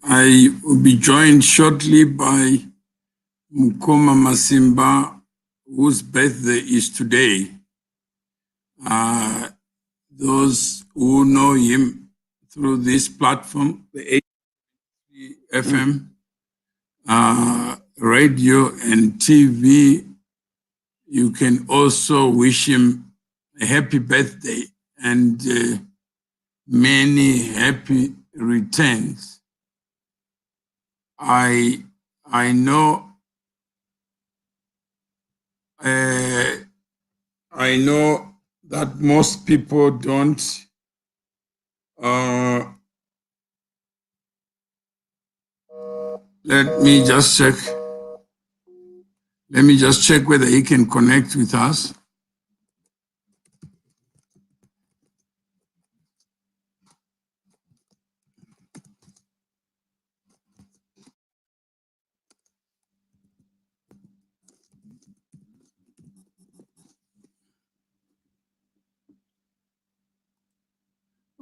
I will be joined shortly by Mukuma Masimba, whose birthday is today. Those who know him through this platform, the FM, radio and TV, you can also wish him a happy birthday and many happy returns. I know that most people don't let me just check whether he can connect with us.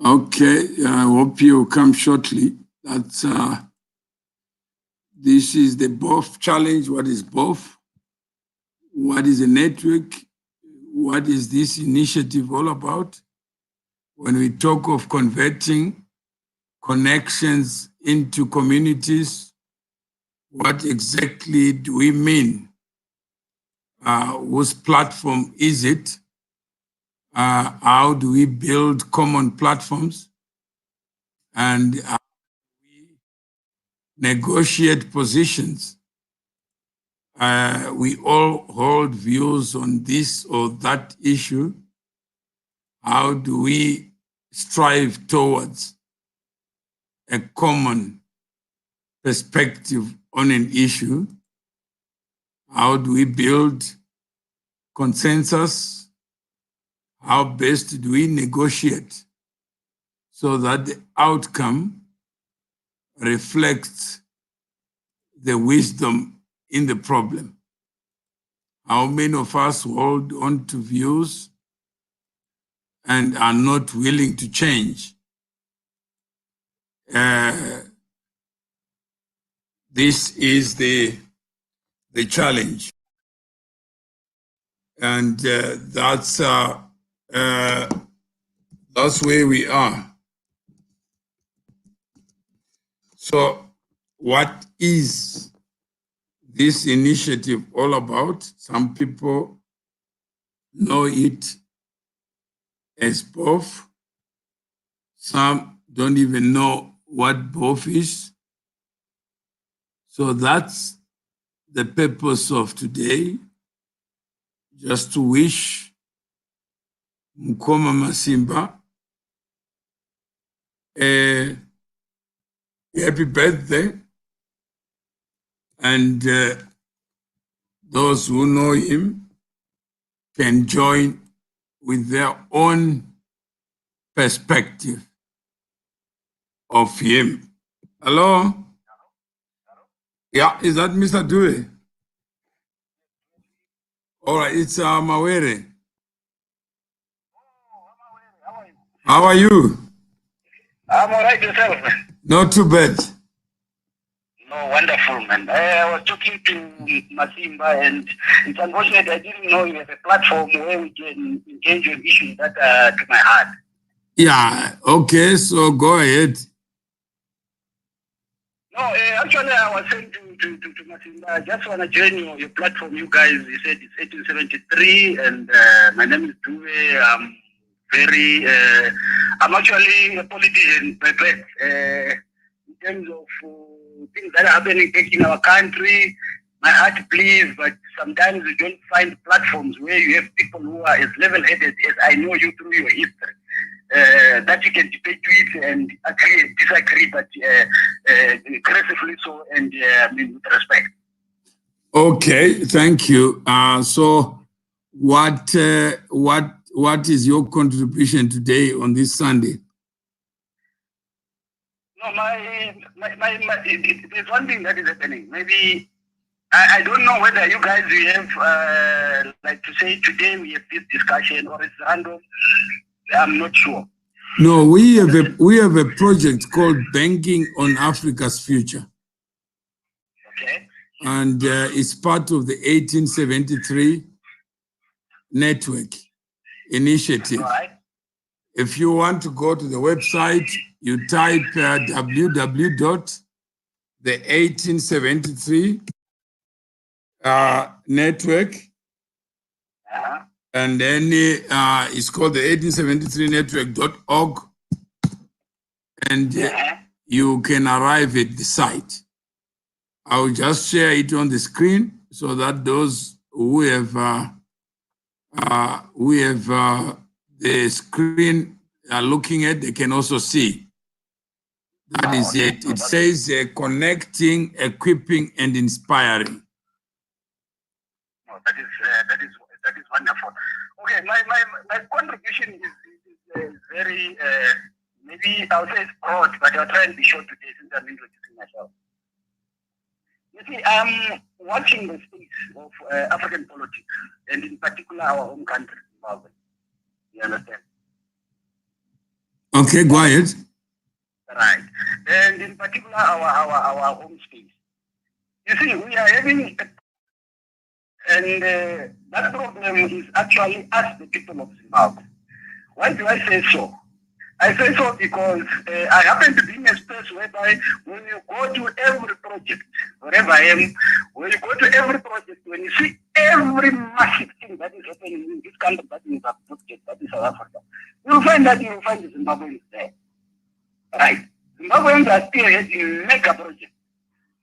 Okay, I hope you come shortly. That's this is the BOAF challenge. What is BOAF? What is a network? What is this initiative all about? When we talk of converting connections into communities, what exactly do we mean? Whose platform is it? How do we build common platforms? And how do we negotiate positions? We all hold views on this or that issue. How do we strive towards a common perspective on an issue? How do we build consensus? How best do we negotiate so that the outcome reflects the wisdom in the problem? How many of us hold on to views and are not willing to change? This is the challenge. And that's where we are. So what is this initiative all about? Some people know it as BOAF. Some don't even know what BOAF is. So that's the purpose of today, just to wish Mukuma Masimba a happy birthday, and those who know him can join with their own perspective of him. Hello? Yeah, is that Mr. Due? All right, it's Mawere. How are you? I'm all right, yourself, man. Not too bad. No, wonderful, man. I was talking to Masimba, and it's unfortunate I didn't know you have a platform where we can engage on issues that are to my heart. Yeah, okay, so go ahead. No, actually, I was saying to Masimba, I just want to join your platform. You guys, you said it's 1873, and my name is Due. I'm actually a politician by birth. In terms of things that are happening in our country, my heart bleeds, but sometimes you don't find platforms where you have people who are as level-headed as I know you through your history, that you can debate with and agree and disagree, but aggressively so, and with respect. Okay, thank you. So what is your contribution today on this Sunday? No, there's one thing that is happening. Maybe I don't know whether you guys will have, like to say today we have this discussion or it's random. I'm not sure. No, we have a project called Banking on Africa's Future. Okay. And it's part of the 1873 network initiative. All right. If you want to go to the website, you type www.the1873 network, and then it's called the 1873network.org, and you can arrive at the site. I'll just share it on the screen so that those who have the screen are looking at, they can also see. That is it. It says connecting, equipping, and inspiring. Oh, that is wonderful. Okay, my contribution is very maybe I'll say it's broad, but I'll try and be short today since I'm introducing myself. You see, I'm watching the space of African politics, and in particular our home country, Zimbabwe. You understand? Okay, go ahead. Right. And in particular our home space. You see, we are having and that problem is actually us, the people of Zimbabwe. Why do I say so? I say so because I happen to be in a space whereby when you go to every project, wherever I am, when you go to every project, when you see every massive thing that is happening in this country, that is a project, that is South Africa, you'll find the Zimbabweans there. Right. Zimbabweans are still having mega projects.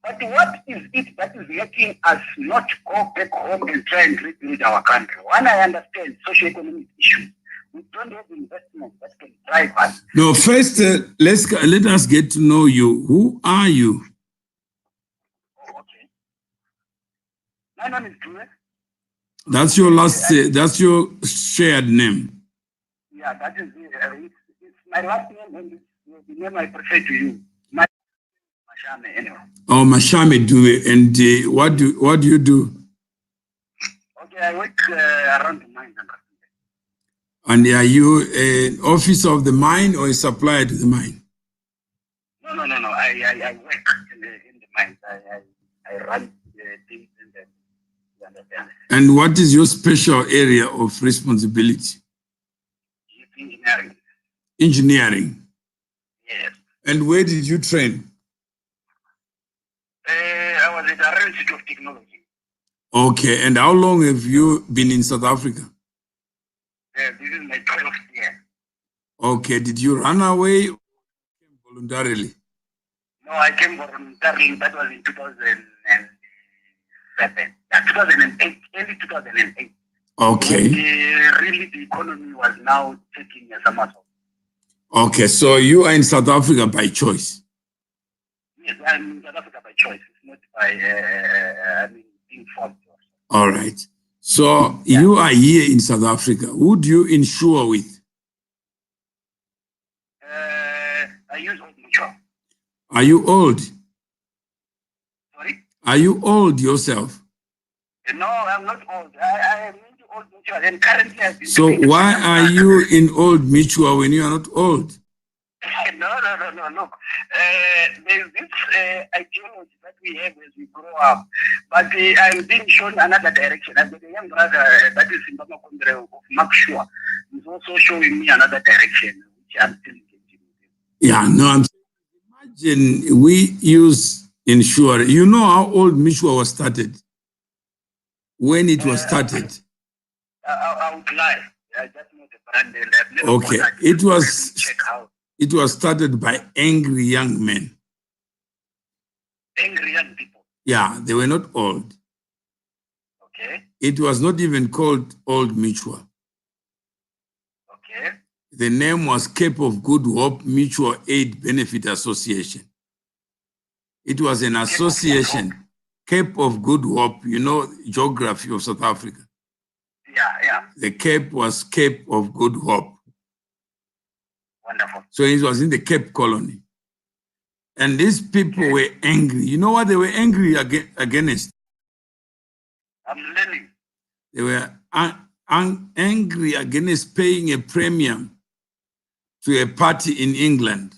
But what is it that is making us not go back home and try and rebuild our country? One, I understand socioeconomic issues. We don't have investment that can drive us. No, first, let us get to know you. Who are you? Oh, okay. My name is Due. That's your that's your shared name. Yeah, that is it's my last name and it's the name I prefer to use. Mashame, anyway. Oh, Mashame Due. And what do you do? Okay, I work around the mine. And are you an officer of the mine or a supplier to the mine? No. I work in the mine. I run the things in the. You understand? And what is your special area of responsibility? Engineering. Engineering. Yes. And where did you train? I was at the Royal Institute of Technology. Okay. And how long have you been in South Africa? This is my 12th year. Okay. Did you run away or came voluntarily? No, I came voluntarily. That was in 2007. 2008, early 2008. Okay. And, really, the economy was now taking a somersault. Okay. So you are in South Africa by choice? Yes, I'm in South Africa by choice. It's not by being forced. All right. So you are here in South Africa. Who do you insure with? I use Old Mutual. Are you old? Sorry? Are you old yourself? No, I'm not old. I am into Old Mutual and currently I've been. So why are you in Old Mutual when you are not old? No. Look, there's this ideology that we have as we grow up, but I'm being shown another direction. I've got a young brother that is in Bamakonde of Mark Shua. He's also showing me another direction, which I'm still engaging with. Yeah, no, I'm saying, imagine we use insurance. You know how Old Mutual was started? When it was started? I would lie. I just know the brand. Okay, it was started by angry young men. Angry young people. Yeah, they were not old. Okay. It was not even called Old Mutual. Okay. The name was Cape of Good Hope Mutual Aid Benefit Association. It was an association, Cape of Good Hope, you know, geography of South Africa. Yeah. The Cape was Cape of Good Hope. Wonderful. So it was in the Cape Colony. And these people were angry. You know what they were angry against? I'm learning. They were angry against paying a premium to a party in England.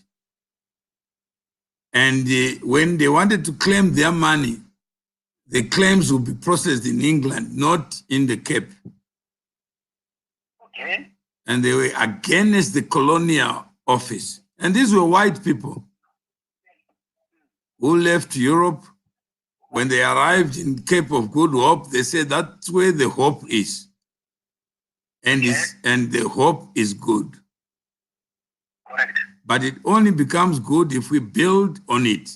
And when they wanted to claim their money, the claims would be processed in England, not in the Cape. Okay. And they were against the colonial office. And these were white people who left Europe. When they arrived in Cape of Good Hope, they said that's where the hope is. And, and the hope is good. Correct. But it only becomes good if we build on it.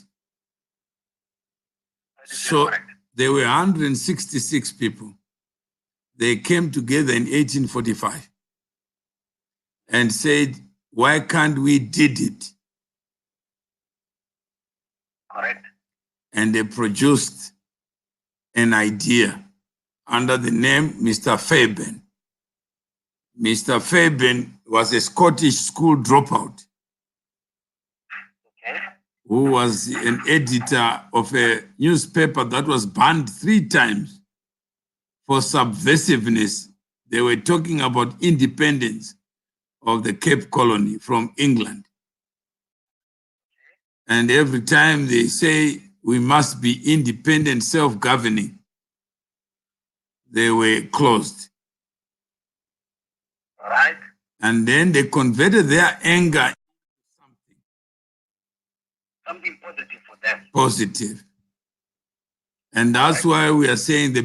So there were 166 people. They came together in 1845 and said, why can't we did it? Correct. And they produced an idea under the name Mr. Fairbairn. Mr. Fairbairn was a Scottish school dropout who was an editor of a newspaper that was banned 3 times for subversiveness. They were talking about independence of the Cape Colony from England. And every time they say we must be independent, self-governing, they were closed. Right. And then they converted their anger into something positive for them. Positive. And that's why we are saying the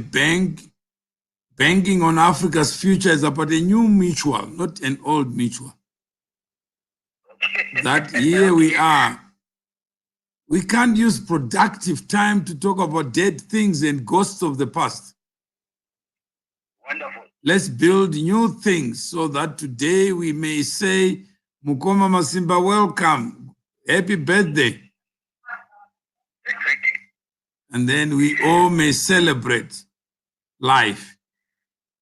banking on Africa's future is about a new mutual, not an old mutual. That here we are. We can't use productive time to talk about dead things and ghosts of the past. Wonderful. Let's build new things so that today we may say, Mukuma Masimba, welcome. Happy birthday. Exactly. And then we all may celebrate life.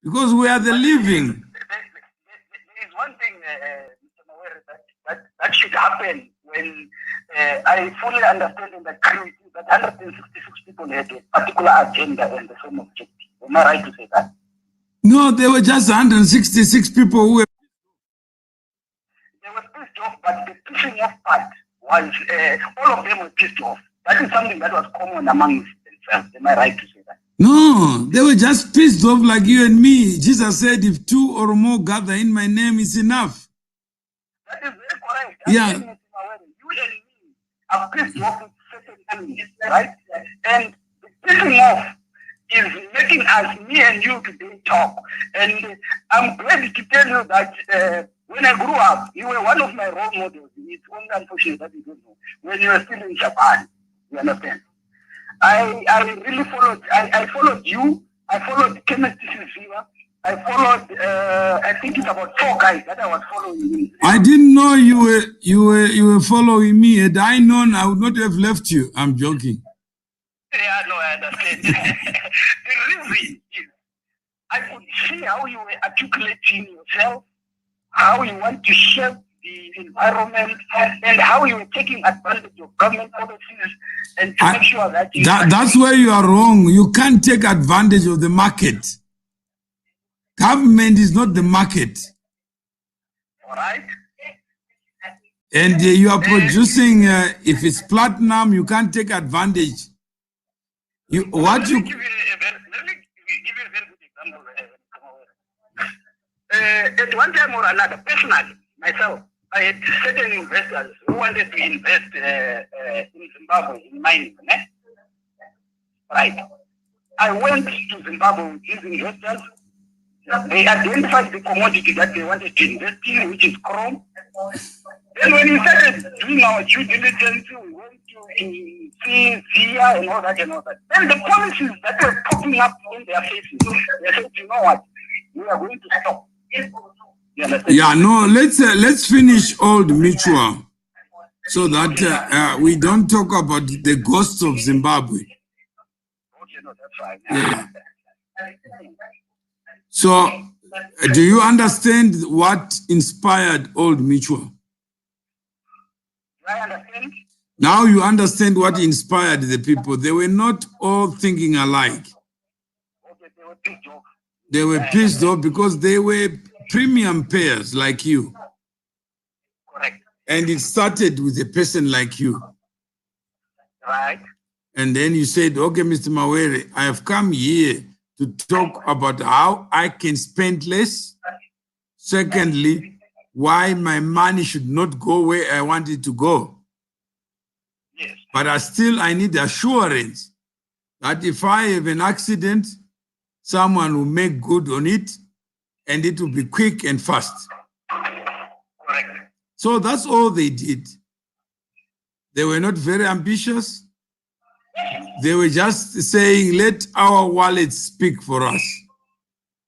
Because we are the living. There is one thing, Mr. Mawere, that should happen when I fully understand and agree with you that 166 people had a particular agenda and the same objective. Am I right to say that? No, there were just 166 people who were... They were pissed off, but the pissing off part was all of them were pissed off. That is something that was common among themselves. Am I right to say that? No, they were just pissed off like you and me. Jesus said, if 2 or more gather in my name, it's enough. That is very correct. Yeah. You and me are pissed off with certain enemies, right? And the pissing off is making us, me and you, today talk. And I'm glad to tell you that when I grew up, you were one of my role models. It's only unfortunate that you don't know. When you were still in Japan, you understand? I really followed, I followed you, I followed Kenneth Silva, I followed, I think it's about 4 guys that I was following. I didn't know you were following me. Had I known, I would not have left you. I'm joking. Yeah, no, I understand. The reason is I could see how you were articulating yourself, how you want to shape the environment, and how you were taking advantage of government policies and to make sure that you... That's where you are wrong. You can't take advantage of the market. Government is not the market. All right. And you are producing, if it's platinum, you can't take advantage. Let me give you a very good example. At one time or another, personally, myself, I had certain investors who wanted to invest in Zimbabwe in mining. Right. I went to Zimbabwe with these investors. They identified the commodity that they wanted to invest in, which is chrome. Then when we started doing our due diligence, we went to see ZIA and all that and all that. Then the policies that were popping up in their faces, they said, you know what, we are going to stop. Yeah, no, let's finish Old Mutual so that we don't talk about the ghosts of Zimbabwe. Okay, no, that's fine. Yeah. So, do you understand what inspired Old Mutual? Do I understand? Now you understand what inspired the people. They were not all thinking alike. Okay, they were pissed off. They were pissed off because they were premium payers like you. Correct. And it started with a person like you. Right. And then you said, okay, Mr. Mawere, I have come here to talk about how I can spend less. Secondly, why my money should not go where I want it to go. Yes. But I need assurance that if I have an accident, someone will make good on it and it will be quick and fast. Correct. So that's all they did. They were not very ambitious. They were just saying, let our wallets speak for us.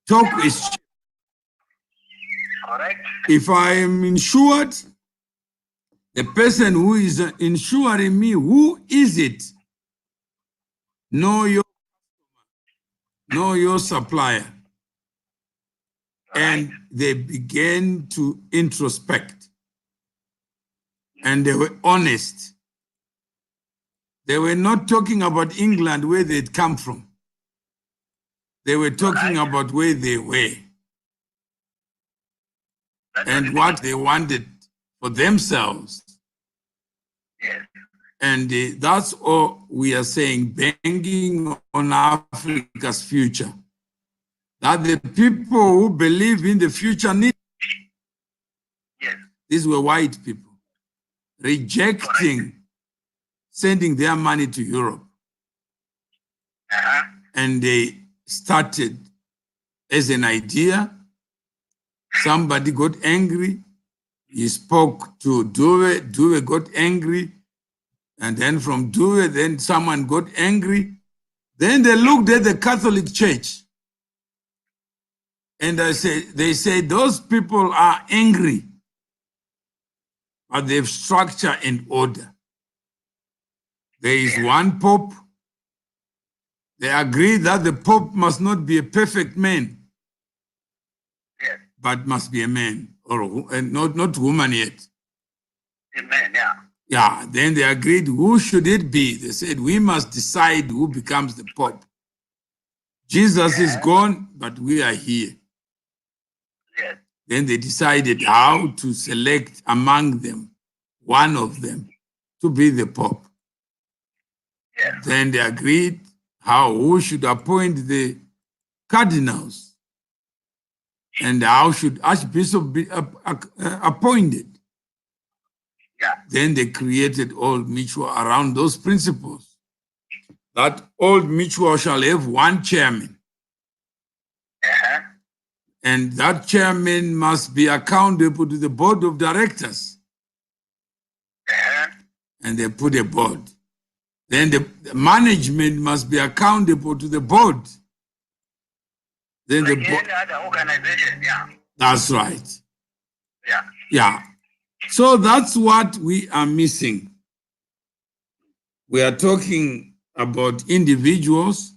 Talk is cheap. Correct. If I am insured, the person who is insuring me, who is it? Know your supplier. And they began to introspect. And they were honest. They were not talking about England, where they'd come from. They were talking about where they were and what they wanted for themselves. Yes. And that's all we are saying, banging on Africa's future. That the people who believe in the future need. Yes. These were white people rejecting sending their money to Europe. And they started as an idea. Somebody got angry. He spoke to Due. Due got angry. And then from Due, then someone got angry. Then they looked at the Catholic Church. And they said, those people are angry, but they have structure and order. There is one Pope. They agree that the Pope must not be a perfect man, but must be a man, or not woman yet. A man, yeah. Yeah, then they agreed, who should it be? They said, we must decide who becomes the Pope. Jesus is gone, but we are here. Yes. Then they decided how to select among them, one of them, to be the Pope. Yes. Then they agreed who should appoint the cardinals and how should Archbishop be appointed. Yeah. Then they created Old Mutual around those principles. That Old Mutual shall have one chairman. And that chairman must be accountable to the board of directors. And they put a board. Then the management must be accountable to the board. Then like any other organization, yeah. That's right. Yeah. Yeah. So that's what we are missing. We are talking about individuals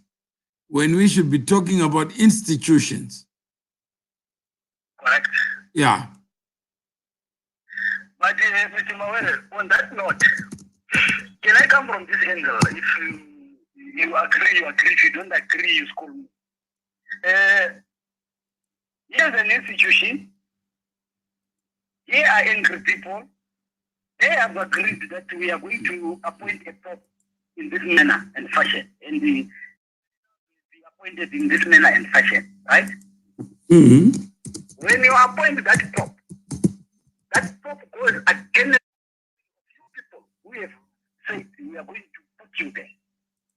when we should be talking about institutions. Correct. Yeah. But Mr. Mawere, on that note, can I come from this angle? If you agree, you agree. If you don't agree, you school me. Here's an institution. Here are angry people. They have agreed that we are going to appoint a pope in this manner and fashion, and be appointed in this manner and fashion, right? Mm-hmm. When you appoint that pope goes against few people who have said we are going to put you there.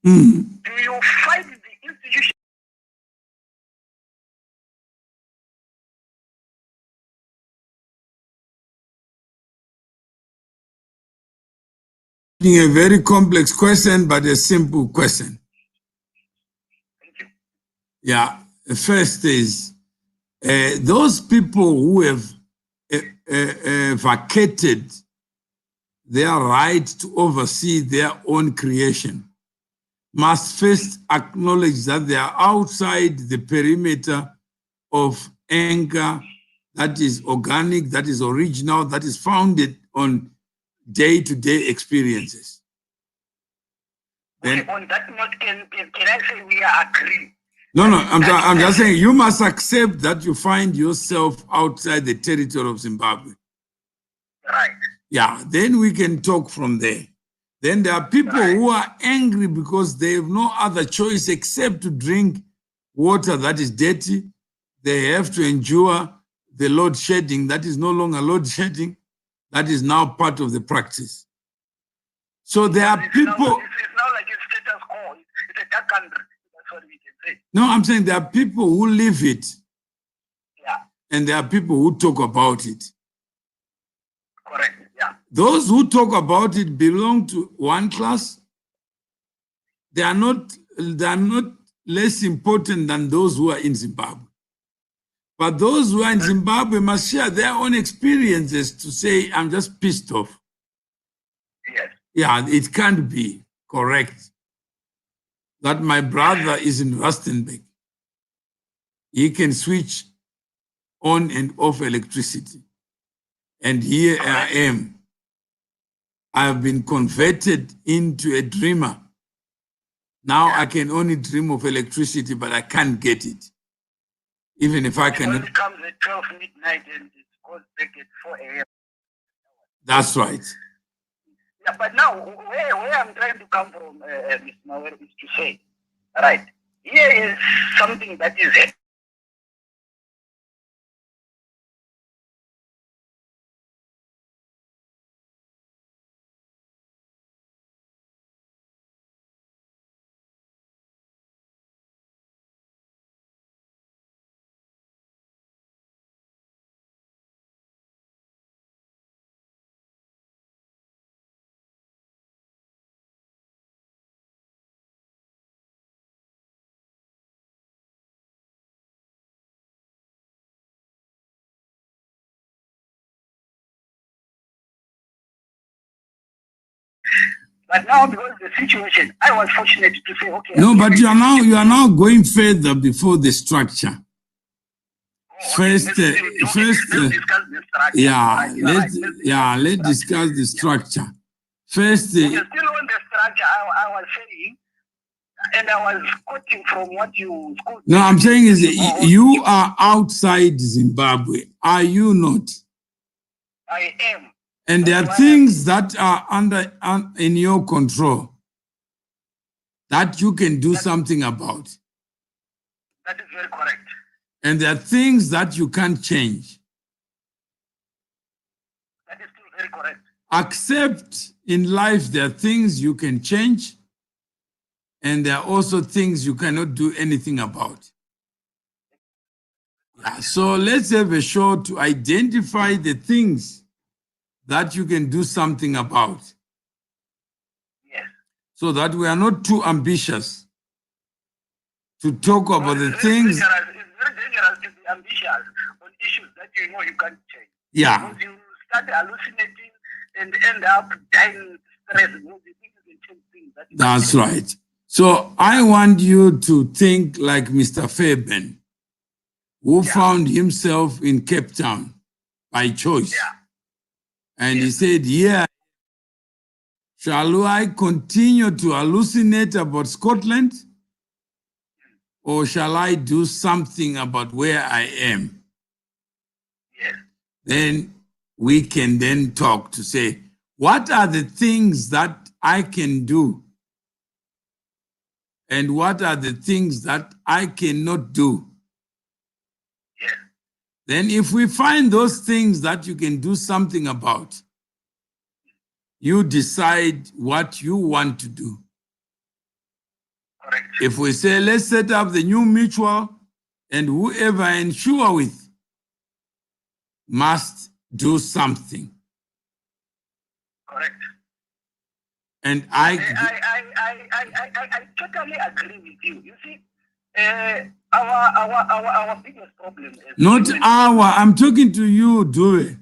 Mm-hmm. Do you fight the institution? A very complex question, but a simple question. Thank you. Yeah. First is those people who have vacated their right to oversee their own creation must first acknowledge that they are outside the perimeter of anger that is organic, that is original, that is founded on day-to-day experiences. Okay, on that note, can I say we are agree No, I'm just saying you must accept that you find yourself outside the territory of Zimbabwe. Right. Yeah, then we can talk from there. Then there are people who are angry because they have no other choice except to drink water that is dirty. They have to endure the load shedding that is no longer load shedding. That is now part of the practice. So there are people. It's now like a status quo. It's a dark country. That's what we can say. No, I'm saying there are people who live it. Yeah. And there are people who talk about it. Correct. Yeah. Those who talk about it belong to one class. They are not less important than those who are in Zimbabwe. But those who are in Zimbabwe must share their own experiences to say, I'm just pissed off. Yes. Yeah, it can't be correct that my brother is in Rustenburg. He can switch on and off electricity. And here I am. I have been converted into a dreamer. Now I can only dream of electricity, but I can't get it. Even if I can. It comes at 12 midnight and it goes back at 4 a.m. That's right. Yeah, but now where I'm trying to come from, Mr. Mawere, is to say, right, here is something that is happening. But now, because the situation, I was fortunate to say, okay. No, but you are now going further before the structure. Let's discuss the structure. First, still on the structure, I was saying, and I was quoting from what you. No, I'm saying is you are outside Zimbabwe. Are you not? I am. And there are things that are in your control that you can do something about. That is very correct. And there are things that you can't change. That is still very correct. Except in life, there are things you can change, and there are also things you cannot do anything about. Yeah, so let's have a show to identify the things that you can do something about. Yes. So that we are not too ambitious to talk about the things. It's very dangerous to be ambitious on issues that you know you can't change. Yeah. Because you start hallucinating and end up dying stress. You think you can change things. That's right. So I want you to think like Mr. Fairbairn, who found himself in Cape Town by choice. Yeah. And he said, yeah, shall I continue to hallucinate about Scotland? Or shall I do something about where I am? Yes. Then we can then talk to say, what are the things that I can do? And what are the things that I cannot do? Yes. Then if we find those things that you can do something about, you decide what you want to do. Correct. If we say, let's set up the new mutual and whoever I insure with must do something. Correct. And I totally agree with you. You see, our biggest problem is not I'm talking to you, Due.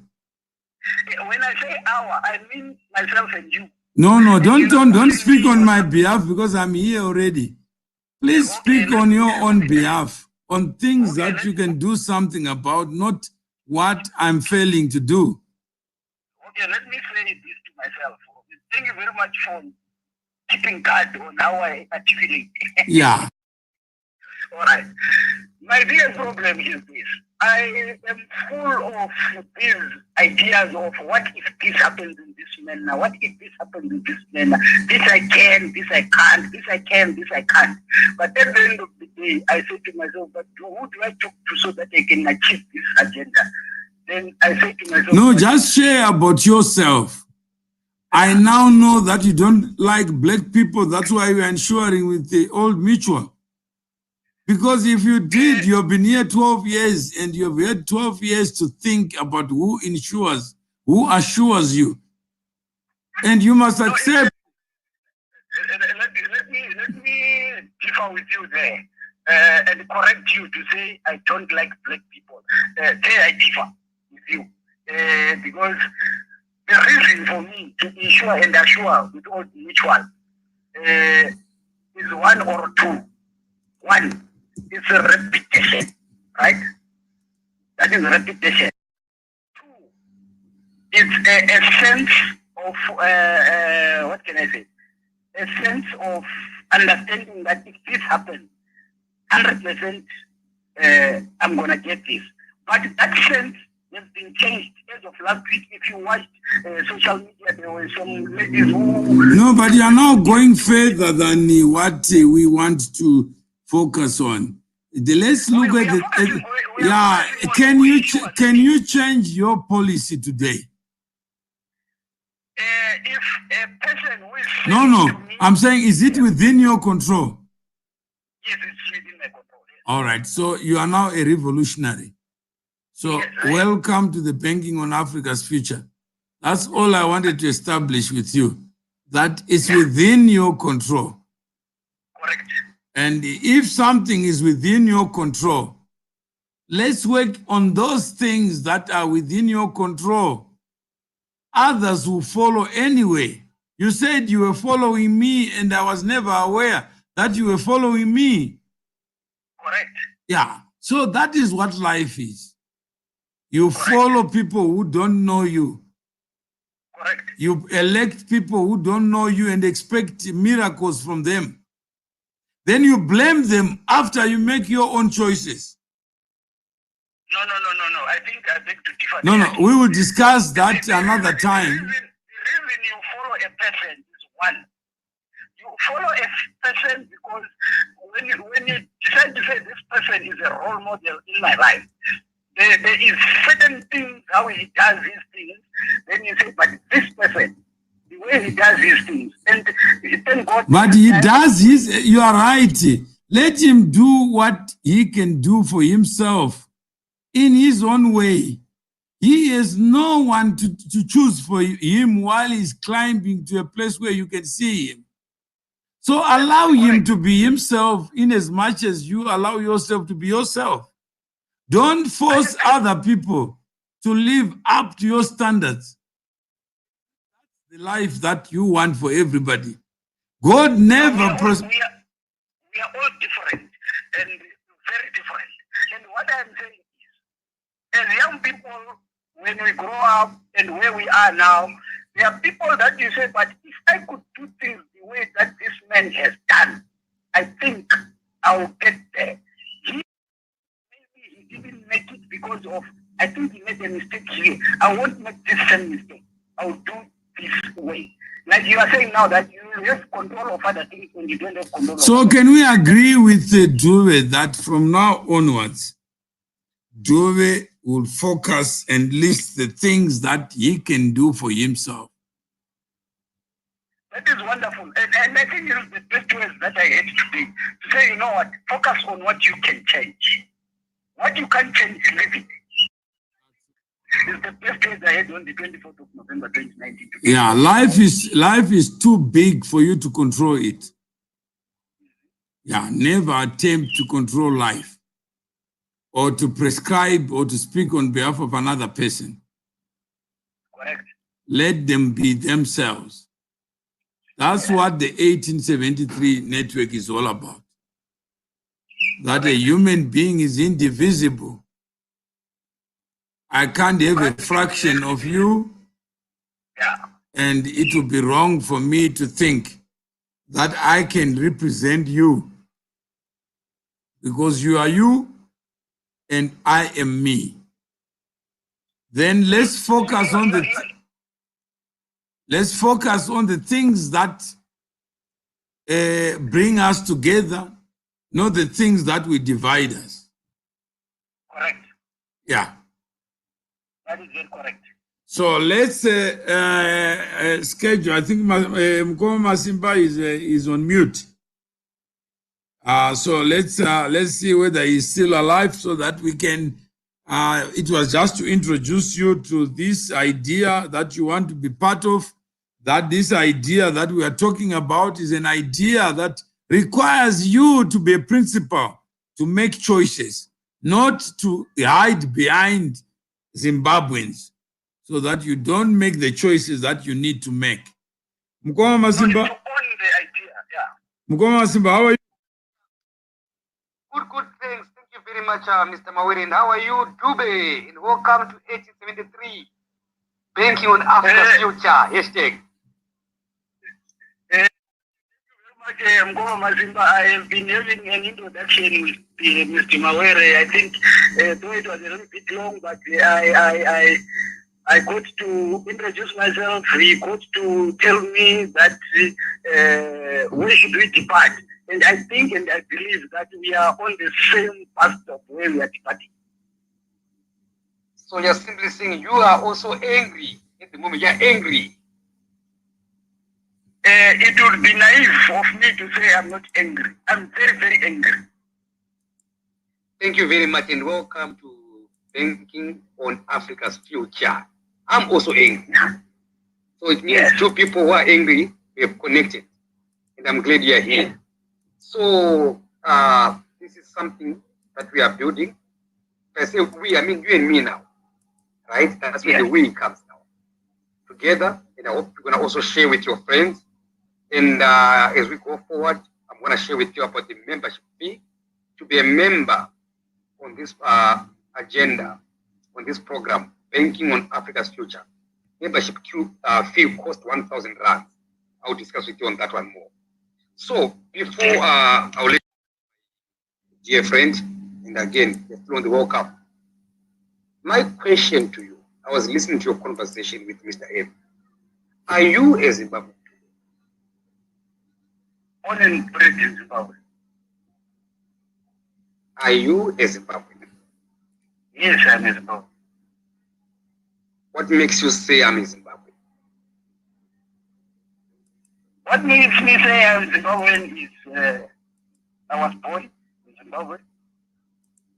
When I say our, I mean myself and you. No, don't speak on my behalf because I'm here already. Please speak on your own behalf, on things that you can do something about, not what I'm failing to do. Okay, let me say this to myself. Thank you very much for keeping guard on how I articulate. Yeah. All right. My biggest problem is this. I am full of these ideas of what if this happens in this manner, what if this happens in this manner, this I can, this I can't, this I can, this I can't. But at the end of the day, I say to myself, but who do I talk to so that I can achieve this agenda? Then I say to myself... No, just share about yourself. I now know that you don't like black people. That's why you're insuring with the Old Mutual. Because if you did, you've been here 12 years and you've had 12 years to think about who insures, who assures you. And you must accept. Let me differ with you there and correct you to say I don't like black people. There I differ with you. Because the reason for me to insure and assure with Old Mutual is one or two. One, it's a repetition, right? That is repetition. Two, it's a sense of, what can I say? A sense of understanding that if this happens, 100% I'm going to get this. But that sense has been changed. As of last week, if you watched social media, there were some ladies who... No, but you are now going further than what we want to focus on. Let's look at it. Yeah, can you change your policy today? If a person who is... No, I'm saying, is it within your control? Yes, it's within my control. Yes. All right, so you are now a revolutionary. So yes, right. Welcome to the Banking on Africa's Future. That's all I wanted to establish with you, that it's within your control. Correct. And if something is within your control, let's work on those things that are within your control. Others will follow anyway. You said you were following me and I was never aware that you were following me. Correct. Yeah, so that is what life is. You follow people who don't know you. Correct. You elect people who don't know you and expect miracles from them. Then you blame them after you make your own choices. No. I think I beg to differ. No, we will discuss that another time. The reason you follow a person is one. You follow a person because when you decide to say this person is a role model in my life, there is certain things, how he does his things, then you say, but this person, the way he does his things, and thank God. But he does his, you are right. Let him do what he can do for himself in his own way. He has no one to choose for him while he's climbing to a place where you can see him. So allow him to be himself in as much as you allow yourself to be yourself. Don't force other people to live up to your standards. That's the life that you want for everybody. God never... We are all different and very different. And what I'm saying is, as young people, when we grow up and where we are now, there are people that you say, but if I could do things the way that this man has done, I think I will get there. He didn't make it because of, I think he made a mistake here. I won't make this same mistake. I will do this way. Like you are saying now that you have control of other things when you don't have control. So can we agree with Dube that from now onwards, Dube will focus and list the things that he can do for himself? That is wonderful. And I think it's the best ways that I had today. To say, you know what, focus on what you can change. What you can't change, leave it. It's the best way I had on the 24th of November 2019. Yeah, life is too big for you to control it. Yeah, never attempt to control life or to prescribe or to speak on behalf of another person. Correct. Let them be themselves. That's what the 1873 network is all about. That a human being is indivisible. I can't have a fraction of you, and it would be wrong for me to think that I can represent you. because you are you and I am me. Then let's focus on the things that bring us together, not the things that will divide us. Correct. Yeah. That is very correct. So let's schedule. I think Mukuma Masimba is on mute. So let's see whether he's still alive so that we can. It was just to introduce you to this idea that you want to be part of. That this idea that we are talking about is an idea that requires you to be a principal, to make choices, not to hide behind Zimbabweans, so that you don't make the choices that you need to make. Mukuma Masimba. To own the idea, yeah. Mukuma Masimba, how are you? Good, thanks. Thank you very much, Mr. Mawiri. And how are you, Dube? And welcome to 1873. Banking on Africa's future. Hashtag. Thank you very much, Mukuma Masimba. I have been having an introduction with Mr. Mawere. I think though it was a little bit long, but I got to introduce myself. He got to tell me that where should we depart. And I think and I believe that we are on the same path of where we are departing. So you're simply saying you are also angry at the moment. You're angry. It would be naive of me to say I'm not angry. I'm very, very angry. Thank you very much and welcome to Banking on Africa's Future. I'm also angry. So it means two people who are angry, we have connected. And I'm glad you're here. So this is something that we are building. If I say we, I mean you and me now. Right? That's where the we comes now. Together, and I hope you're going to also share with your friends. And as we go forward, I'm going to share with you about the membership fee. To be a member on this agenda, on this program, Banking on Africa's Future, membership fee costs 1,000 rands. I'll discuss with you on that one more. So before I'll let you, dear friend, and again, you're still on the welcome. My question to you, I was listening to your conversation with Mr. M. Are you a Zimbabwean? Born and bred in Zimbabwe. Are you a Zimbabwean? Yes, I'm a Zimbabwean. What makes you say I'm a Zimbabwean? What makes me say I'm Zimbabwean is I was born in Zimbabwe.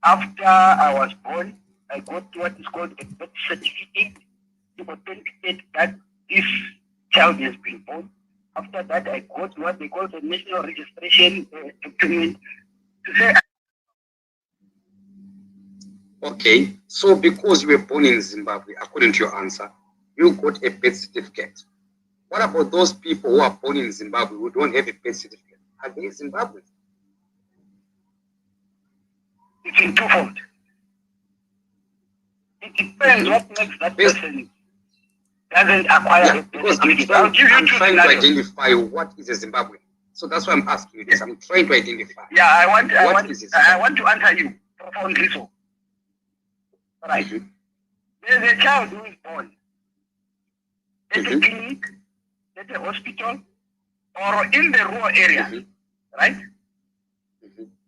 After I was born, I got what is called a birth certificate to authenticate that this child has been born. After that, I got what they call the national registration document to say. Okay, so because you were born in Zimbabwe, according to your answer, you got a birth certificate. What about those people who are born in Zimbabwe who don't have a birth certificate? Are they Zimbabweans? It's in twofold. It depends what makes that person doesn't acquire a birth certificate. I'm trying to identify what is a Zimbabwean. So that's why I'm asking you this. I'm trying to identify. Yeah, I want to answer you profoundly so. Right. Mm-hmm. There's a child who is born at a clinic, at a hospital, or in the rural area, right?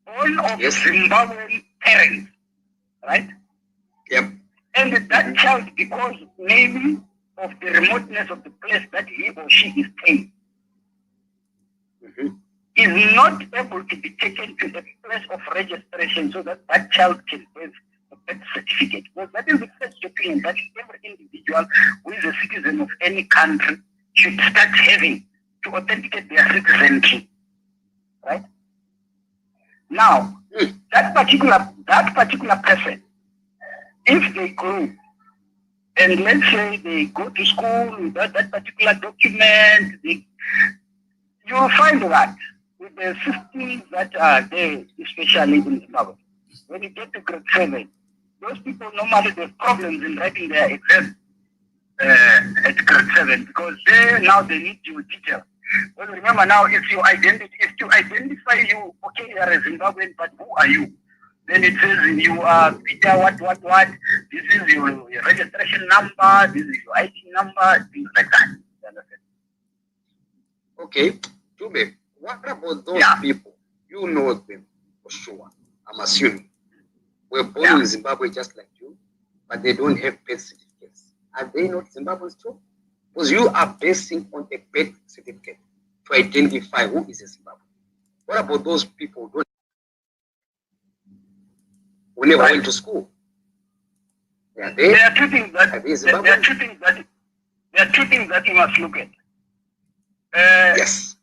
Born of Zimbabwean parents, right? Yep. And that child, because maybe of the remoteness of the place that he or she is staying, is not able to be taken to the place of registration so that that child can have a birth certificate. Because that is the first document that every individual who is a citizen of any country should start having to authenticate their citizenry. Right? Now, that particular person, if they go and let's say they go to school without that particular document, you will find that with the systems that are there, especially in Zimbabwe, when you get to grade 7, those people normally have problems in writing their exam at grade 7 because they need your detail. Because remember now, it's your identity. It's to identify you. Okay, you are a Zimbabwean, but who are you? Then it says you are Peter, what. This is your registration number. This is your ID number. Things like that. You understand? Okay, Tube, what about those people? You know them for sure, I'm assuming. Were born in Zimbabwe just like you, but they don't have birth certificates. Are they not Zimbabweans too? Because you are basing on a birth certificate to identify who is a Zimbabwean. What about those people who never went to school? There are two things that you must look at. Yes.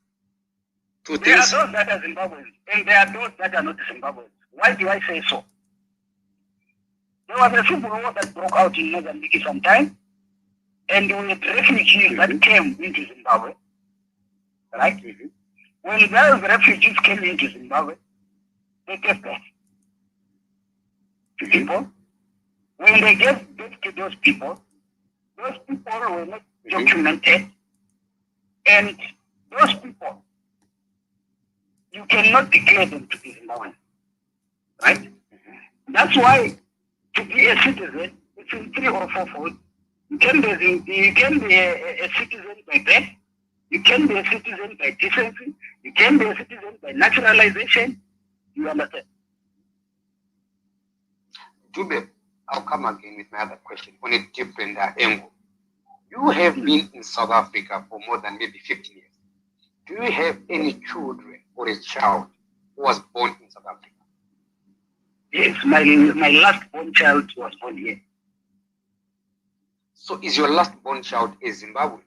There are those that are Zimbabweans, and there are those that are not Zimbabweans. Why do I say so? There was a civil war that broke out in Mozambique sometime, and we had refugees that came into Zimbabwe. Right? When those refugees came into Zimbabwe, they gave birth to people. When they gave birth to those people were not documented, and those people, you cannot declare them to be Zimbabwean. Right? That's why to be a citizen, it's in 3 or 4 folds. You can be a citizen by birth, you can be a citizen by decency, you can be a citizen by naturalization. You understand? Jube, I'll come again with my other question on a different angle. You have been in South Africa for more than maybe 15 years. Do you have any children or a child who was born in South Africa? Yes, my last born child was born here. So is your last born child a Zimbabwean?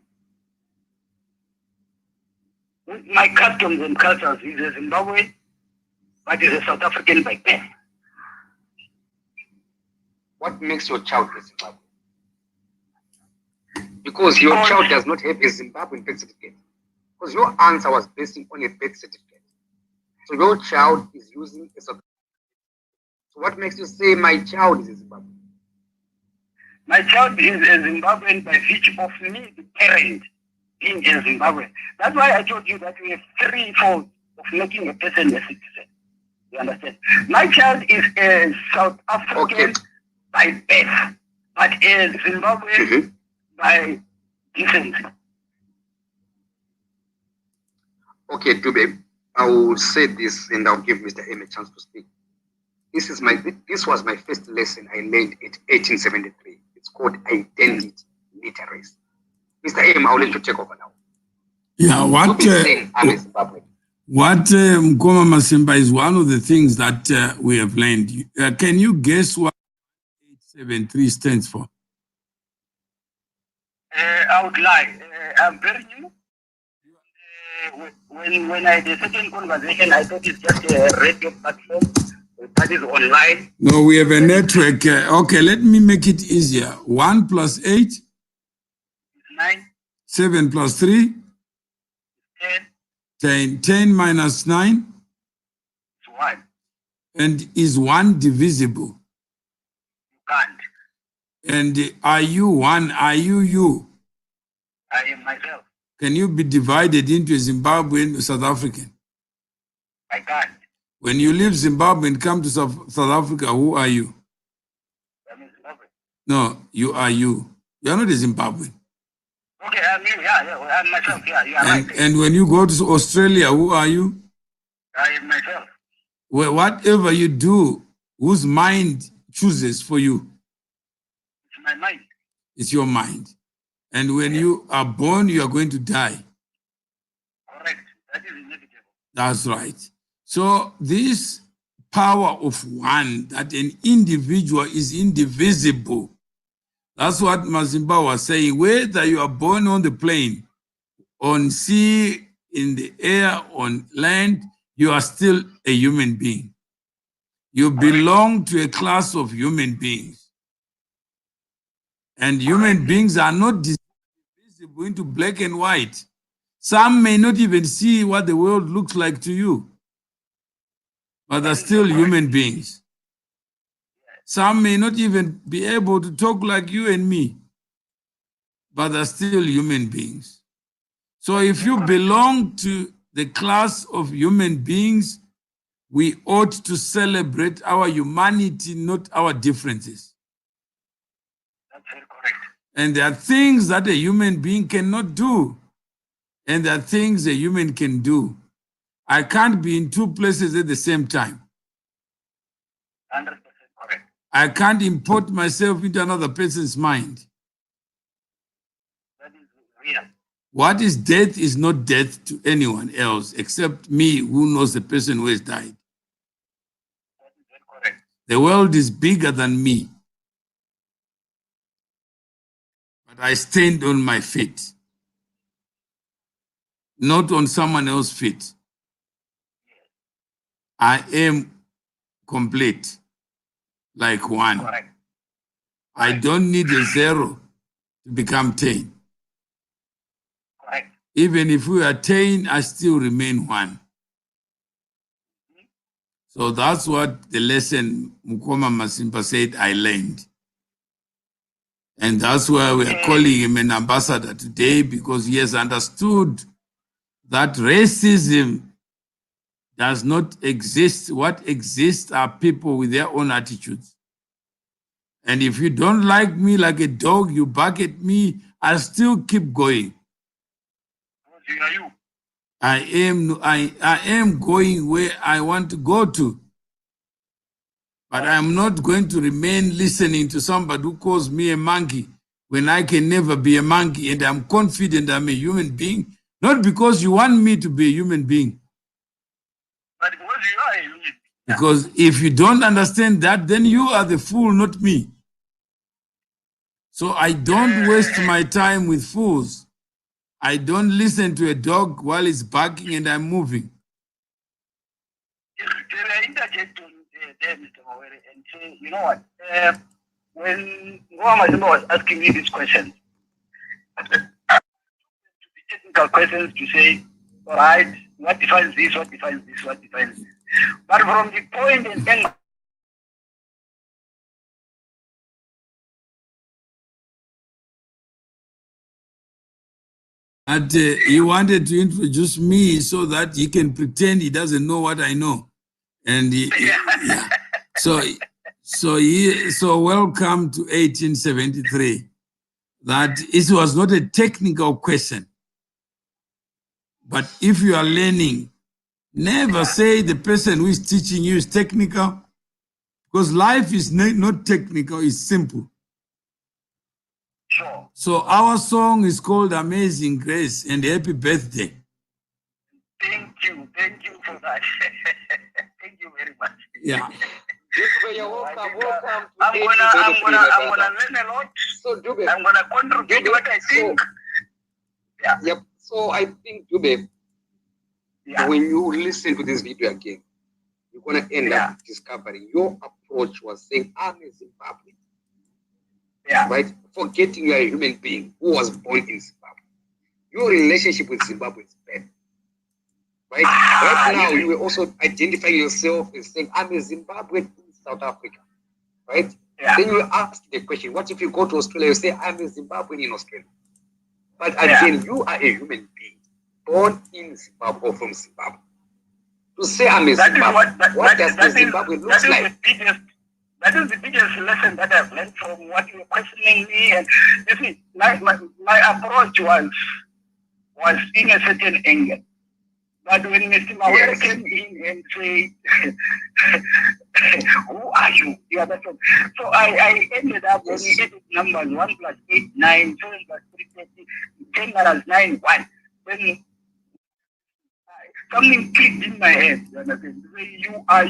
My customs and cultures is a Zimbabwean, but is a South African by birth. What makes your child a Zimbabwean? Because your child does not have a Zimbabwean birth certificate. Because your answer was based on a birth certificate. So your child is using a South African. So what makes you say my child is a Zimbabwean? My child is a Zimbabwean by virtue of me, the parent, being a Zimbabwean. That's why I told you that we have 3 folds of making a person a citizen. You understand? My child is a South African by birth, but a Zimbabwean by decency. Okay, Dube, I will say this and I'll give Mr. M a chance to speak. This was my first lesson I learned at 1873. It's called identity literacy. Mr. M, I'll let you take over now. Yeah, what Mukuma Masimba is one of the things that we have learned. Can you guess what 873 stands for? I would lie. I'm very new. When I did the second conversation, I thought it's just a radio platform that is online. No, we have a network. Okay, let me make it easier. 1 plus 8 is 9. 7 plus 3 10. 10 minus 9 It's 1. And is 1 divisible? You can't. And are you 1? Are you? I am myself. Can you be divided into a Zimbabwean or South African? I can't. When you leave Zimbabwe and come to South Africa, who are you? I'm in Zimbabwe. No, you are you. You are not a Zimbabwean. Okay, I'm you. Yeah, I'm myself. Yeah, you are right. And when you go to Australia, who are you? I am myself. Well, whatever you do, whose mind chooses for you? It's my mind. It's your mind. And when you are born, you are going to die. Correct. That is inevitable. That's right. So this power of 1, that an individual is indivisible. That's what Masimba was saying. Whether you are born on the plane, on sea, in the air, on land, you are still a human being. You belong to a class of human beings. And human beings are not divisible into black and white. Some may not even see what the world looks like to you, but they're still human beings. Some may not even be able to talk like you and me, but they're still human beings. So if you belong to the class of human beings, we ought to celebrate our humanity, not our differences. That's very correct. And there are things that a human being cannot do, and there are things a human can do. I can't be in two places at the same time. 100% correct. I can't import myself into another person's mind. That is real. What is death is not death to anyone else except me, who knows the person who has died. That is very correct. The world is bigger than me. But I stand on my feet, not on someone else's feet. I am complete, like one. Correct. I don't need a 0 to become 10. Correct. Even if we are 10, I still remain 1. So that's what the lesson Mukuma Masimba said I learned. And that's why we are calling him an ambassador today, because he has understood that racism does not exist. What exists are people with their own attitudes. And if you don't like me like a dog, you bark at me, I'll still keep going. Who are you? I am going where I want to go to. But I'm not going to remain listening to somebody who calls me a monkey when I can never be a monkey, and I'm confident I'm a human being, not because you want me to be a human being. But because you are a human being. Because if you don't understand that, then you are the fool, not me. So I don't waste my time with fools. I don't listen to a dog while it's barking and I'm moving. Can I interject on there, Mr. Mawere, and say, you know what? When Mukuma Masimba was asking me these questions, to be technical questions to say, all right, what defines this, what defines this, what defines this. But from the point and angle, And he wanted to introduce me so that he can pretend he doesn't know what I know. And yeah. So welcome to 1873. That it was not a technical question. But if you are learning, never say the person who is teaching you is technical, because life is not technical, it's simple. sure. So our song is called Amazing Grace and Happy Birthday. Thank you for that. Thank you very much. Yeah. You're welcome. I'm gonna learn a lot. So Dube, I'm gonna contribute what I think. Yeah. Yep. So I think Dube, when you listen to this video again, you're gonna end up discovering your approach was saying, I'm a Zimbabwean. Yeah. Right? Forgetting you're a human being who was born in Zimbabwe. Your relationship with Zimbabwe is bad. Right? Right now, you will also identify yourself as saying, I'm a Zimbabwean in South Africa. Right? Yeah. Then you ask the question, what if you go to Australia, you say, I'm a Zimbabwean in Australia. But again, you are a human being born in Zimbabwe or from Zimbabwe. To say I'm a Zimbabwean, what does the Zimbabwe look like? That is the biggest lesson that I've learned from what you were questioning me. And you see, my approach was in a certain angle. But when Mr. Mawere came in and said, who are you? You understand? So I ended up when he added numbers 1 plus 8, 9, 7 plus 3, 30, 10 minus 9, 1. Then something clicked in my head. You understand? You are a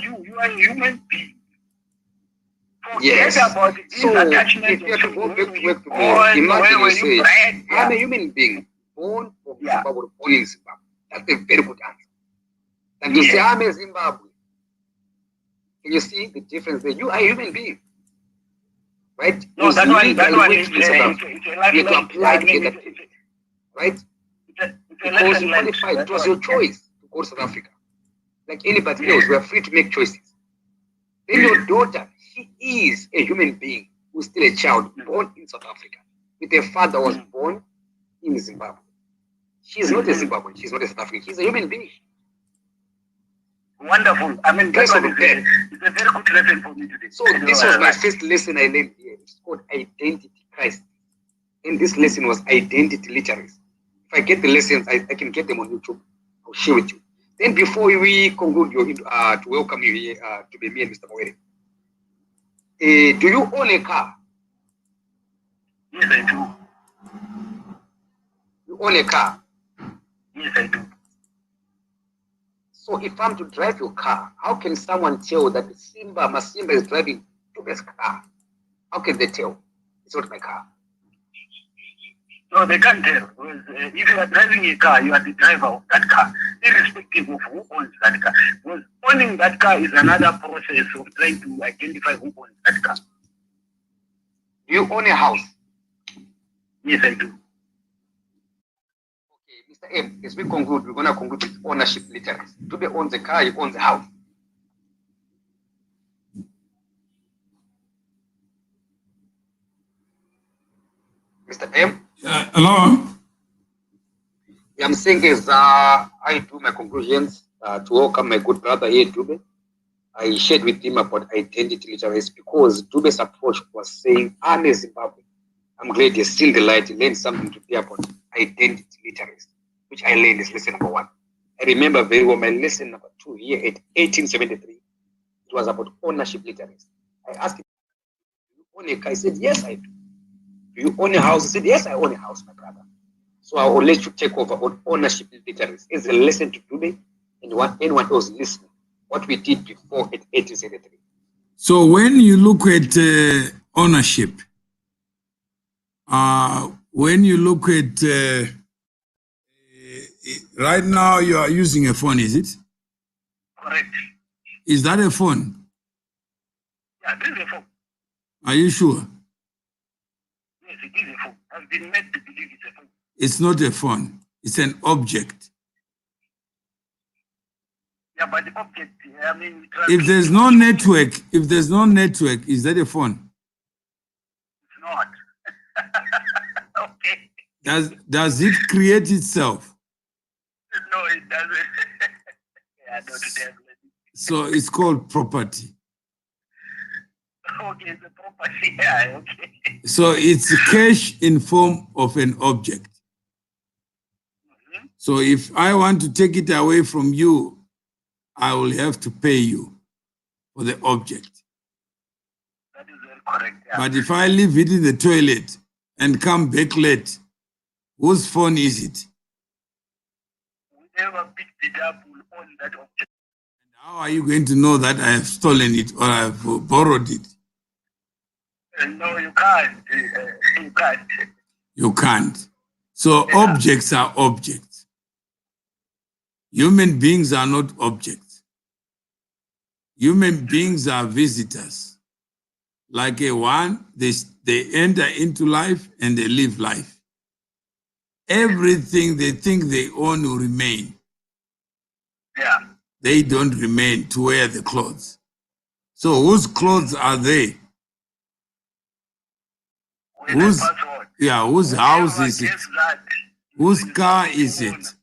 human being. Yes. About so if you have to go back to work tomorrow, imagine you say, I'm a human being born from Zimbabwe, born in Zimbabwe. That's a very good answer. And you say, I'm a Zimbabwean. Can you see the difference there? You are a human being. Right? No, that one is you have to apply to get that thing. Right? Because you qualified. It was your choice to go to South Africa. Like anybody else, we are free to make choices. Then your daughter, she is a human being who's still a child born in South Africa with a father who was born in Zimbabwe. She's not a Zimbabwean. She's not a South African. She's a human being. Wonderful. I mean, Grace that of one God. is a very good lesson for me today. So this was my first lesson I learned here. It's called Identity Christ. And this lesson was Identity Literacy. If I get the lessons, I can get them on YouTube. I'll share with you. Then before we conclude, to welcome you here to be me and Mr. Mawere. Do you own a car? Yes, I do. You own a car? Yes, I do. So if I'm to drive your car, how can someone tell that Mukuma Masimba is driving Dube's car? How can they tell? It's not my car. No, they can't tell. Because, if you are driving a car, you are the driver of that car, irrespective of who owns that car. Because owning that car is another process of trying to identify who owns that car. Do you own a house? Yes, I do. Okay, Mr. M, as we conclude, we're going to conclude with ownership literacy. Dube owns the car, you own the house. Mr. M? Hello? Yeah, I'm saying is I do my conclusions to welcome my good brother here, Dube. I shared with him about identity literacy because Dube's approach was saying, I'm a Zimbabwean. I'm glad you've seen the light. You learned something today about identity literacy, which I learned is lesson number 1. I remember very well my lesson number 2 here at 1873. It was about ownership literacy. I asked him, do you own a car? He said, yes, I do. Do you own a house? He said, yes, I own a house, my brother. So I will let you take over on ownership literacy. It's a lesson to Dube and anyone else listening. What we did before at 1873. So when you look at ownership, when you look at right now you are using a phone, is it? Correct. Is that a phone? Yeah, this is a phone. Are you sure? Yes, it is a phone. I've been made to believe it's a phone. It's not a phone. It's an object. Yeah, but the object, I mean... If there's no network, is that a phone? It's not. Okay. Does it create itself? No, it doesn't. Yeah, no, So it's called property. okay, it's a property. Yeah, okay. So it's cash in form of an object. Mm-hmm. So if I want to take it away from you, I will have to pay you for the object. That is very correct. Yeah. But if I leave it in the toilet and come back late, whose phone is it? Whoever picked it up will own that object. How are you going to know that I have stolen it or I have borrowed it? No, you can't. You can't. You can't. So Yeah. objects are objects. Human beings are not objects. Human beings are visitors. Like a one, they enter into life and they live life. Everything they think they own will remain. Yeah. They don't remain to wear the clothes. So whose clothes are they? When Whose- I pass on. Yeah, whose house Whoever is it? gets that Whose is car the is owner. it? Is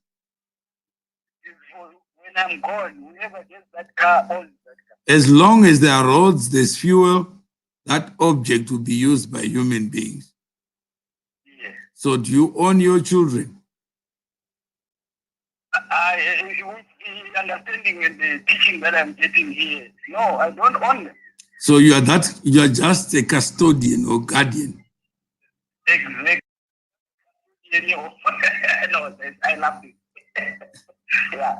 for when I'm gone, whoever gets that car owns that car. As long as there are roads, there's fuel, that object will be used by human beings. Yeah. So do you own your children? With the understanding and the teaching that I'm getting here, no, I don't own them. So you are just a custodian or guardian. Exactly. No, I love it. Yeah.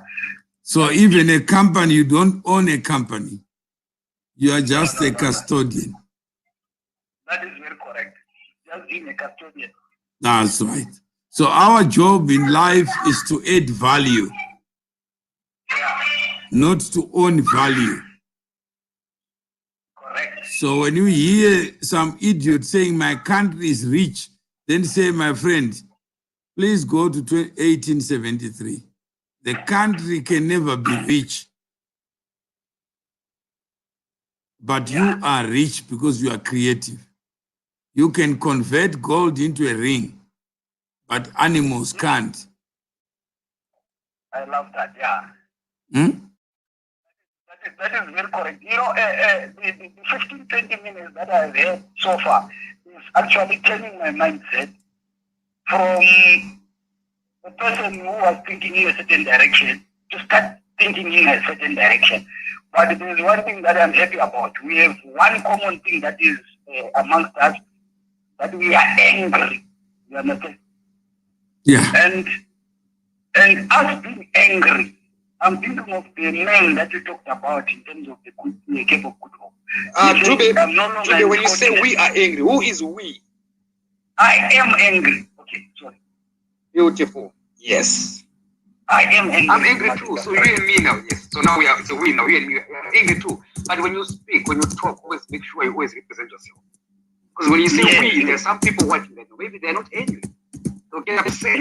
So even a company, you don't own a company. You are just a custodian. That is very correct. Just being a custodian. That's right. So our job in life is to add value, Yeah. not to own value. Correct. So when you hear some idiot saying my country is rich, then say, my friend, please go to 1873. The country can never be rich. But you are rich because you are creative. You can convert gold into a ring, but animals can't. I love that. Yeah. Hmm? That is very correct. You know, the 15, 20 minutes that I've had so far is actually turning my mindset from a person who was thinking in a certain direction to start thinking in a certain direction. But there is one thing that I'm happy about. We have one common thing that is amongst us, that we are angry. You understand? Yeah. And us being angry, I'm thinking of the man that you talked about in terms of the Cape of Good Hope. Dube, when you say we are angry, who is we? I am angry. Okay, sorry. Beautiful. Yes. I am angry. I'm angry too. So you and me now, yes. So now we are, so we now, you and me are angry too. But when you speak, when you talk, always make sure you always represent yourself. Because when you say we, there are some people watching that maybe they're not angry. So get upset.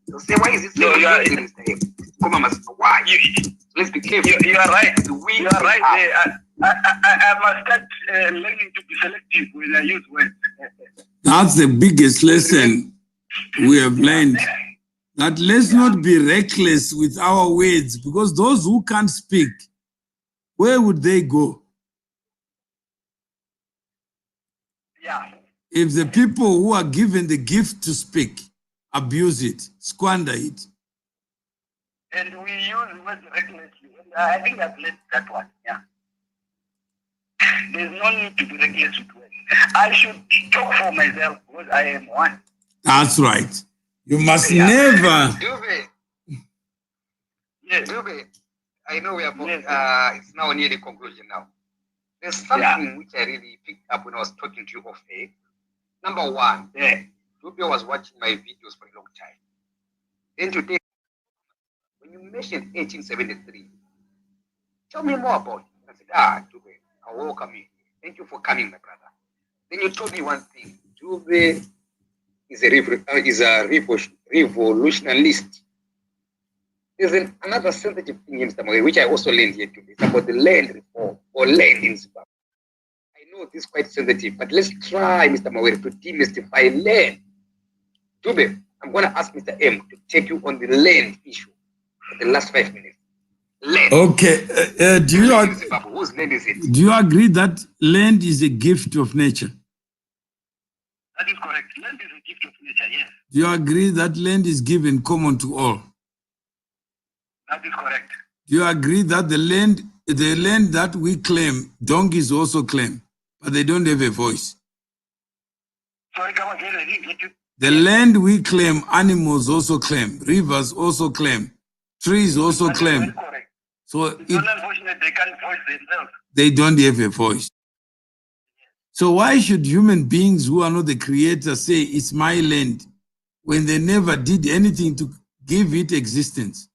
They'll say, why is this so angry, Mr. M? Mukuma Masimba, why? So let's be careful. You are right. You are right. I must start learning to be selective when I use words. That's the biggest lesson we have learned. That let's not be reckless with our words, because those who can't speak, where would they go? Yeah. If the people who are given the gift to speak abuse it, squander it. And we use words recklessly. And I think I've learned that one. Yeah. There's no need to be reckless with words. I should talk for myself because I am one. That's right. You must never. Dube. Yes. Dube, I know we are both, Yes. it's now near the conclusion now. There's something which I really picked up when I was talking to you off air. Number one, Dube was watching my videos for a long time. Then today, when you mentioned 1873, tell me more about it. I said, Dube, I welcome you. Thank you for coming, my brother. Then you told me one thing. Dube is a revolutionist. There's another sensitive thing in Zimbabwe, which I also learned here today. It's about the land reform or land in Zimbabwe. I know this is quite sensitive, but let's try, Mr. Mawere, to demystify land. Dube, I'm going to ask Mr. M to take you on the land issue for the last 5 minutes. Land. Okay. Do whose land is it? Do you agree that land is a gift of nature? That is correct. Land is a gift of nature, yes. Do you agree that land is given common to all? That is correct. Do you agree that the land that we claim, donkeys also claim, but they don't have a voice? Sorry, come again. I didn't get you. The land we claim, animals also claim, rivers also claim, trees also That claim. is very correct. So It's unfortunate they can't voice themselves. they don't have a voice. So why should human beings who are not the creator say it's my land when they never did anything to give it existence?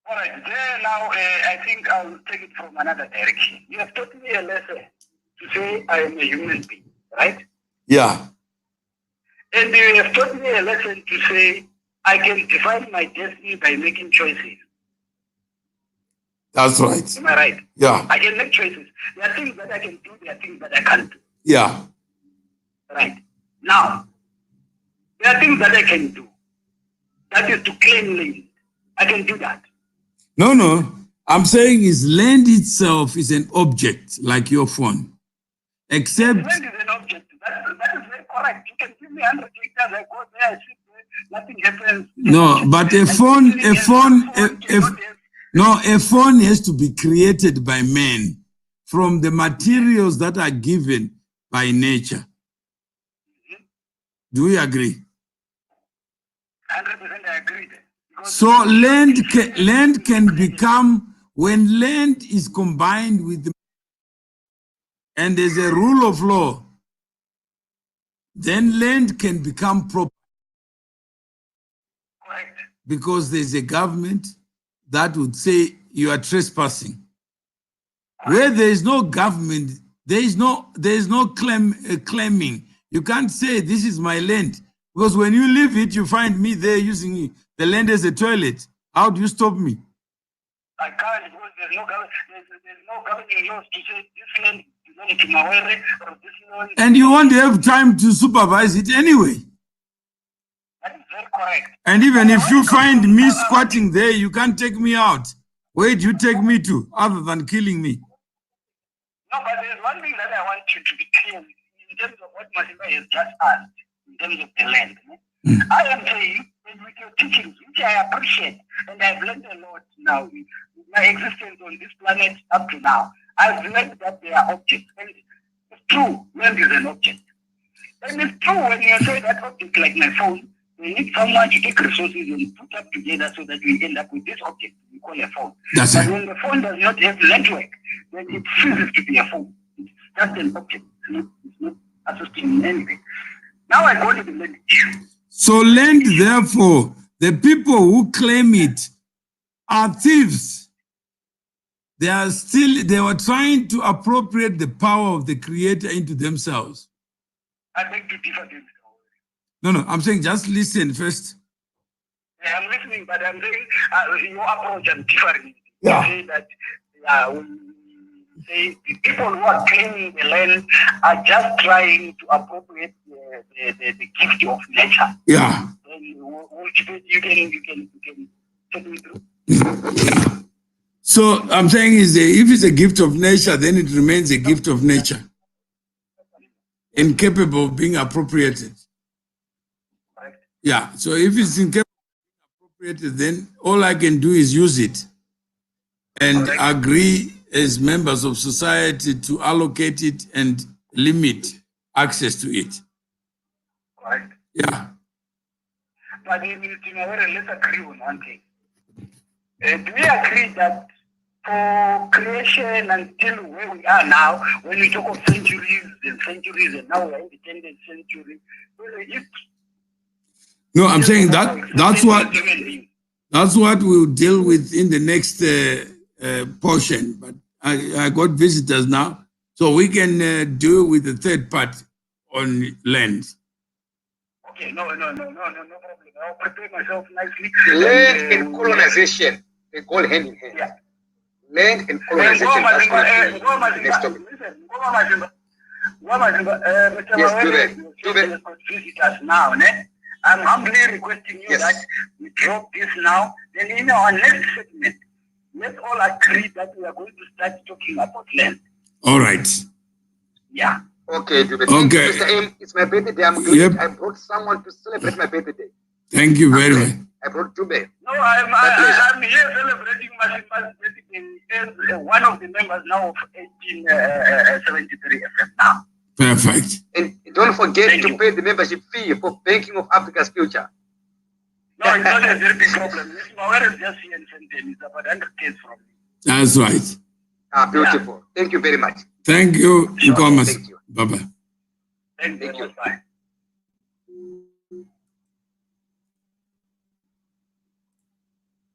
All right. There now, I think I'll take it from another direction. You have taught me a lesson to say I am a human being, right? Yeah. And you have taught me a lesson to say I can define my destiny by making choices. That's right. Am I right? Yeah. I can make choices. There are things that I can do, there are things that I can't do. Yeah. Right. Now, there are things that I can do. That is to claim land. I can do that. No. I'm saying is land itself is an object like your phone. Except Land is an object. That is very correct. You can give me 100 hectares, I go there, I sit there, nothing happens. no, but a phone has to be created by man from the materials that are given by nature. Do we agree? 100% I agree there. So land can become, when land is combined with the, and there's a rule of law, then land can become proper. Correct. Because there's a government that would say you are trespassing. Where there is no government, there is no claiming. You can't say this is my land, because when you leave it, you find me there using the land as a toilet. How do you stop me? I can't, because there's no governing laws to say this land belongs to Mawere or this land. And you won't have time to supervise it anyway. That is very correct. And even if you find me squatting there, you can't take me out. Where do you take me to, other than killing me? No, but there's one thing that I want you to be clear with in terms of what Masimba has just asked, in terms of the land. I am saying that with your teachings, which I appreciate, and I've learned a lot now with my existence on this planet up to now. I've learned that they are objects. And it's true, land is an object. And it's true when you say that object, like my phone, we need someone to take resources and put up together so that we end up with this object we call a phone. That's but it. when the phone does not have network, then it ceases to be a phone. It's just an object. It's not assisting in anything. Now I go to the land issue. So land, therefore, the people who claim it are thieves. They were trying to appropriate the power of the Creator into themselves. I beg to differ. No, I'm saying just listen first. Yeah, I'm listening, but I'm saying your approach is different. Yeah. You say that say the people who are claiming the land are just trying to appropriate the gift of nature. Yeah. Then you can take me through. Yeah. So I'm saying if it's a gift of nature, then it remains a gift of nature, incapable of being appropriated. Yeah, so if it's incapable of being appropriated, then all I can do is use it and agree as members of society to allocate it and limit access to it. Correct. Yeah. But let's agree on one thing. Do we agree that for creation until where we are now, when we talk of centuries, and now we're in the 10th century, no, I'm saying that's what we'll deal with in the next portion. But I got visitors now, so we can deal with the third part on land. Okay, no problem. I'll prepare myself nicely. Land and colonization, they go hand in hand. Yeah. Land and colonization. That's visitors now, I'm humbly requesting you that we drop this now. Then in our next segment, let's all agree that we are going to start talking about land. All right. Yeah. Okay, Okay. Mr. M, it's my birthday. I brought someone to celebrate my birthday. Thank you very much. I brought Dube. No, I'm here celebrating Masimba's birthday as one of the members now of 1873 FM now. Perfect. And don't forget to pay the membership fee for Banking of Africa's Future. No, it's not a very big problem. Where is just here in Senten? It's about 100K from me. That's right. Beautiful. Yeah. Thank you very much. Thank you, Mukuma. Thank you. Bye-bye. Thank you. Bye.